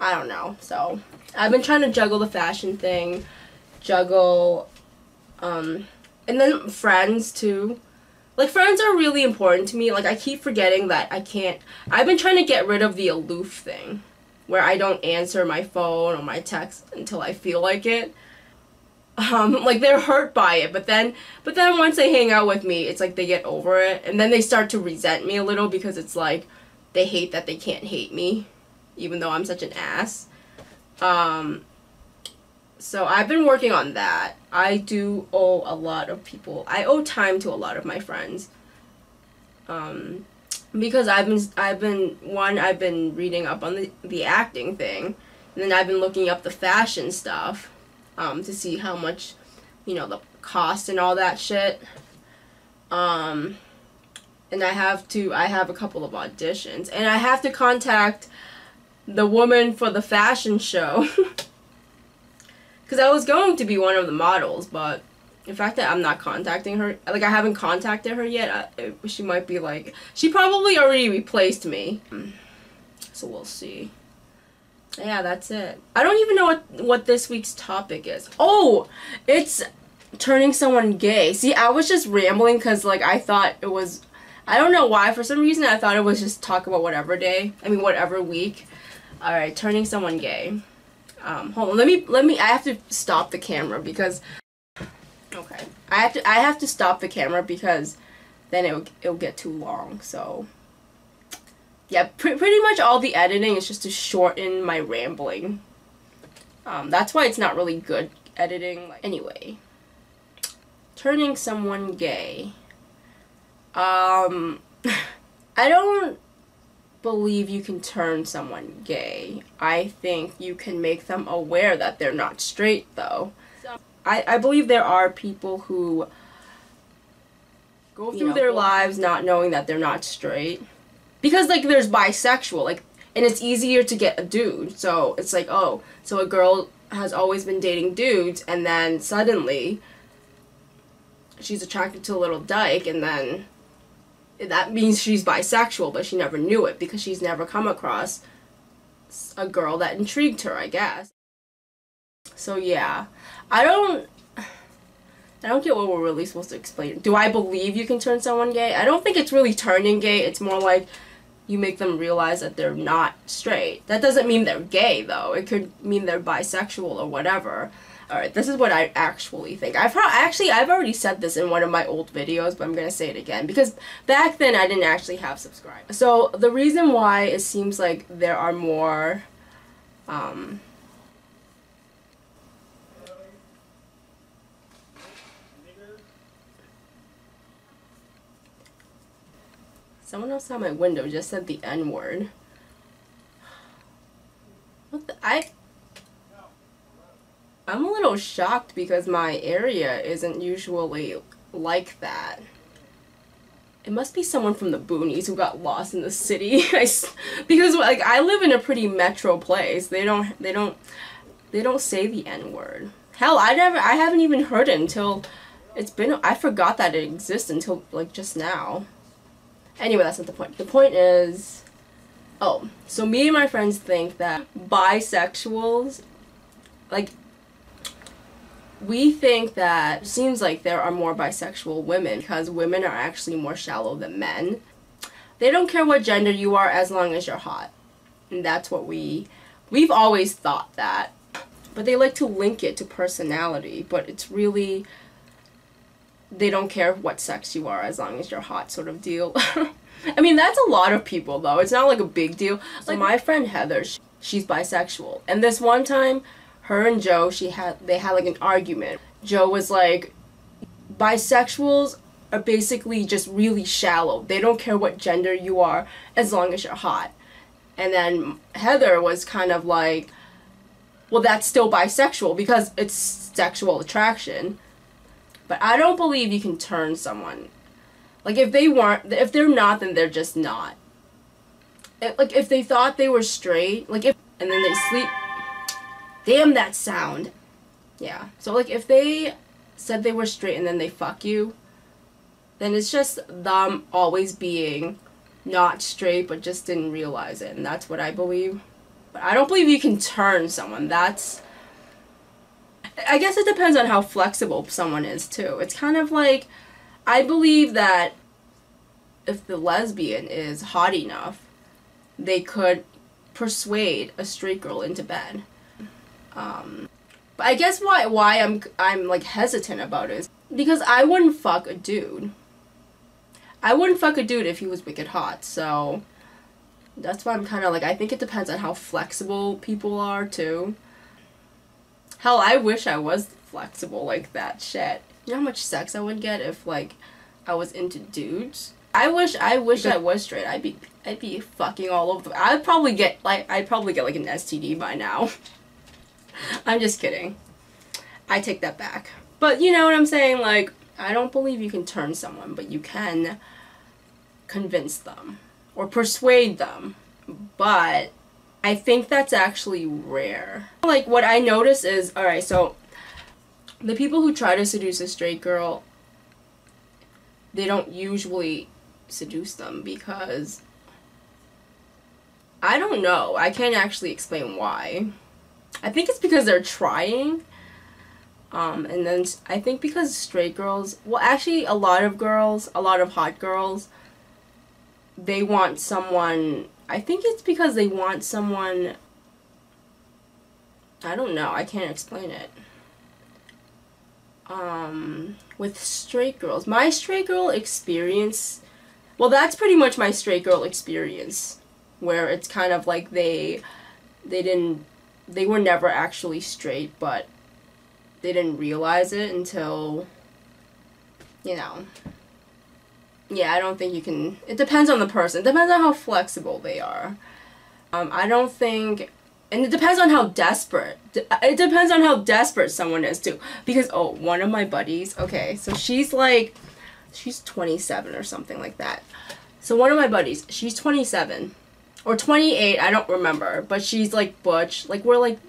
I don't know. So I've been trying to juggle the fashion thing, juggle, and then friends too. Like, friends are really important to me. Like, I keep forgetting that I can't. I've been trying to get rid of the aloof thing, where I don't answer my phone or my text until I feel like it. Like, they're hurt by it, but then once they hang out with me, it's like they get over it, and then they start to resent me a little because it's like they hate that they can't hate me, even though I'm such an ass. So I've been working on that. I do owe a lot of people. I owe time to a lot of my friends. Because I've been reading up on the acting thing, and then I've been looking up the fashion stuff, to see how much, you know, the cost and all that shit. And I have a couple of auditions, and I have to contact the woman for the fashion show. Because I was going to be one of the models, but the fact that I'm not contacting her, like, I haven't contacted her yet, she might be like, she probably already replaced me. So we'll see. Yeah, that's it. I don't even know what this week's topic is. Oh, it's turning someone gay. See, I was just rambling because, like, I thought it was, I don't know why, for some reason I thought it was just talk about whatever day, I mean whatever week. Alright, turning someone gay. Hold on, let me, I have to stop the camera because, okay, I have to stop the camera because then it'll get too long, so, yeah, pretty much all the editing is just to shorten my rambling. That's why it's not really good editing. Anyway, turning someone gay. I don't believe you can turn someone gay. I think you can make them aware that they're not straight, though. I believe there are people who go through their lives not knowing that they're not straight. Because, like, there's bisexual, like, and it's easier to get a dude. So it's like, oh, so a girl has always been dating dudes, and then suddenly she's attracted to a little dyke, and then that means she's bisexual, but she never knew it because she's never come across a girl that intrigued her, I guess. So yeah, I don't get what we're really supposed to explain. Do I believe you can turn someone gay? I don't think it's really turning gay. It's more like you make them realize that they're not straight. That doesn't mean they're gay, though. It could mean they're bisexual or whatever. Alright, this is what I actually think. I've already said this in one of my old videos, but I'm gonna say it again, because back then I didn't actually have subscribers. So, the reason why it seems like there are more, someone outside my window just said the N-word. What the, I'm a little shocked because my area isn't usually like that. It must be someone from the boonies who got lost in the city. Because, like, I live in a pretty metro place. They don't say the N-word. Hell, I haven't even heard it until I forgot that it exists until, like, just now. Anyway, that's not the point. The point is, oh, so me and my friends think that bisexuals, like, we think that it seems like there are more bisexual women because women are actually more shallow than men. They don't care what gender you are as long as you're hot. And that's what we've always thought that. But they like to link it to personality, but it's really, they don't care what sex you are as long as you're hot sort of deal. I mean, that's a lot of people, though. It's not like a big deal. Like, my friend Heather, she's bisexual. And this one time, her and Joe, they had like an argument. Joe was like, bisexuals are basically just really shallow. They don't care what gender you are as long as you're hot. And then Heather was kind of like, well, that's still bisexual because it's sexual attraction. But I don't believe you can turn someone. Like, if they're not, then they're just not. Like, if they thought they were straight, like, and then they sleep. Damn that sound. Yeah. So, like, if they said they were straight and then they fuck you, then it's just them always being not straight but just didn't realize it. And that's what I believe. But I don't believe you can turn someone. I guess it depends on how flexible someone is too. It's kind of like, I believe that if the lesbian is hot enough, they could persuade a straight girl into bed. But I guess why I'm like hesitant about it is because I wouldn't fuck a dude. I wouldn't fuck a dude if he was wicked hot, so that's why I'm kind of like, I think it depends on how flexible people are too. Hell, I wish I was flexible like that. Shit. You know how much sex I would get if like I was into dudes? I wish I was straight. I'd be fucking all over the, I'd probably get like an STD by now. I'm just kidding. I take that back. But you know what I'm saying? Like, I don't believe you can turn someone, but you can convince them or persuade them. But I think that's actually rare. Like, what I notice is, alright, so the people who try to seduce a straight girl, they don't usually seduce them because, I don't know. I can't actually explain why. I think it's because they're trying. And then I think because straight girls, well, actually a lot of hot girls, they want someone, I think it's because they want someone, I don't know, I can't explain it. With straight girls, my straight girl experience, well, that's pretty much my straight girl experience, where it's kind of like they were never actually straight, but they didn't realize it until, you know. Yeah, I don't think you can, it depends on the person. It depends on how flexible they are. I don't think, and it depends on how desperate. It depends on how desperate someone is too. Because, oh, one of my buddies, okay, so she's 27 or something like that. So one of my buddies, she's 27. Or 28, I don't remember. But she's like butch. Like, we're like,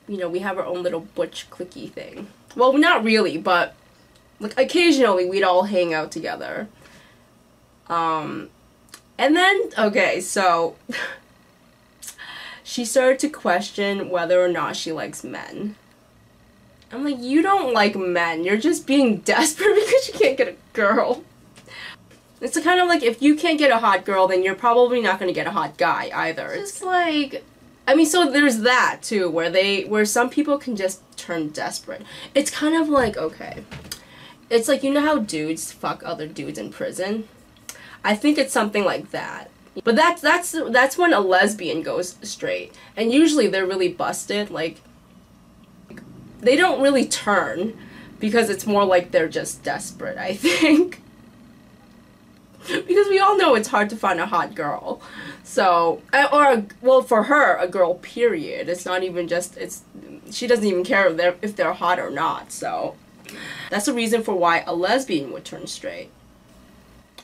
you know, we have our own little butch cliquey thing. Well, not really, but like occasionally we'd all hang out together. And then, okay, so she started to question whether or not she likes men. I'm like, you don't like men. You're just being desperate because you can't get a girl. It's kind of like, if you can't get a hot girl, then you're probably not going to get a hot guy either. It's like, I mean, so there's that too, where some people can just turn desperate. It's kind of like, okay, it's like, you know how dudes fuck other dudes in prison? I think it's something like that. But that's when a lesbian goes straight. And usually they're really busted, like, they don't really turn, because it's more like they're just desperate, I think. Because we all know it's hard to find a hot girl. So, well, for her, a girl, period. It's not even just, she doesn't even care if they're hot or not. So, that's the reason for why a lesbian would turn straight.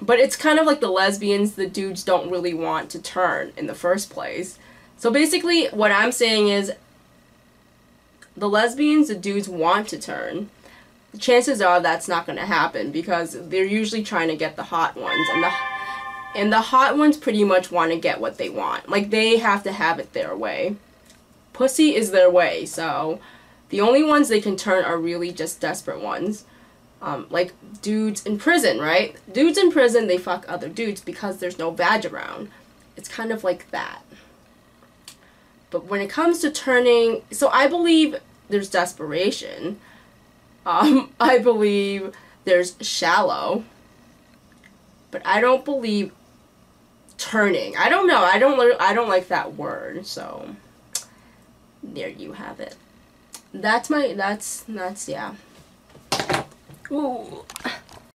But it's kind of like the lesbians, the dudes don't really want to turn in the first place. So basically, what I'm saying is, the lesbians, the dudes want to turn. Chances are that's not going to happen because they're usually trying to get the hot ones, and the hot ones pretty much want to get what they want. Like, they have to have it their way. Pussy is their way, so the only ones they can turn are really just desperate ones. Like dudes in prison, right? Dudes in prison, they fuck other dudes because there's no vag around. It's kind of like that. But when it comes to turning, so I believe there's desperation. I believe there's shallow, but I don't believe turning. I don't know. I don't like that word. So there you have it. That's yeah. Ooh.